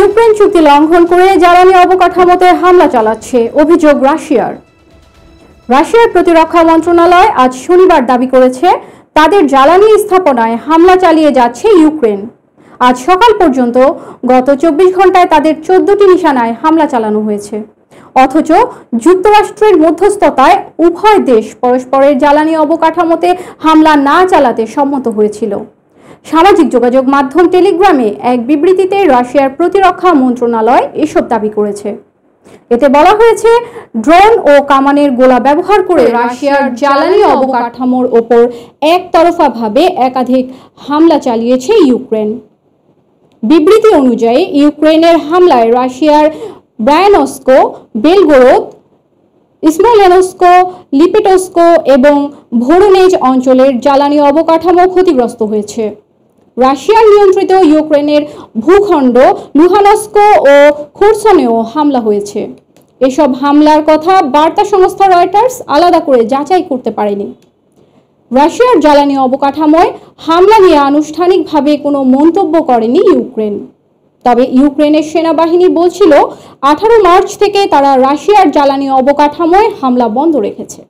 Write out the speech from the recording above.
Ukraine চুক্তি লঙ্ঘন করে জ্বালানি অবকাঠামোতে হামলা চালাচ্ছে অভিযোগ রাশিয়ার। রাশিয়ার প্রতিরক্ষা মন্ত্রণালয় আজ শনিবার দাবি করেছে তাদের জ্বালানি স্থাপনায় হামলা চালিয়ে যাচ্ছে ইউক্রেন। আজ সকাল পর্যন্ত গত 24 ঘন্টায় তাদের 14টি নিশানায় হামলা চালানো হয়েছে। অথচ যুক্তরাষ্ট্রের মধ্যস্থতায় উভয় দেশ পরস্পরের জ্বালানি অবকাঠামোতে হামলা না চালাতে সম্মত হয়েছিল। সামাজিক যোগাযোগ মাধ্যম টেলিগ্রামে এক বিবৃতিতে রাশিয়ার প্রতিরক্ষা মন্ত্রণালয় এসব দাবি করেছে। এতে বলা হয়েছে, ড্রোন ও কামানের গোলা ব্যবহার করে রাশিয়ার জ্বালানি অবকাঠামোর ওপর একতরফাভাবে একাধিক হামলা চালিয়েছে ইউক্রেন। বিবৃতি অনুযায়ী ইউক্রেনের হামলায় রাশিয়ার ব্রায়ানস্ক, বেলগোরদ, স্মোলেনস্ক, লিপিটোস্ক এবং ভোরোনেজ অঞ্চলের জ্বালানি অবকাঠামো ক্ষতিগ্রস্ত হয়েছে। রাশিয়ার নিয়ন্ত্রিত ইউক্রেনের ভূখণ্ড লুহানস্ক ও খোরসনেও হামলা হয়েছে। এসব হামলার কথা বার্তা সংস্থা রয়টার্স আলাদা করে যাচাই করতে পারেনি। রাশিয়ার জ্বালানি অবকাঠামোয় হামলা নিয়ে আনুষ্ঠানিকভাবে কোনো মন্তব্য করেনি ইউক্রেন। তবে ইউক্রেনের সেনাবাহিনী বলছিল 18 মার্চ থেকে তারা রাশিয়ার জ্বালানি অবকাঠামোয় হামলা বন্ধ রেখেছে।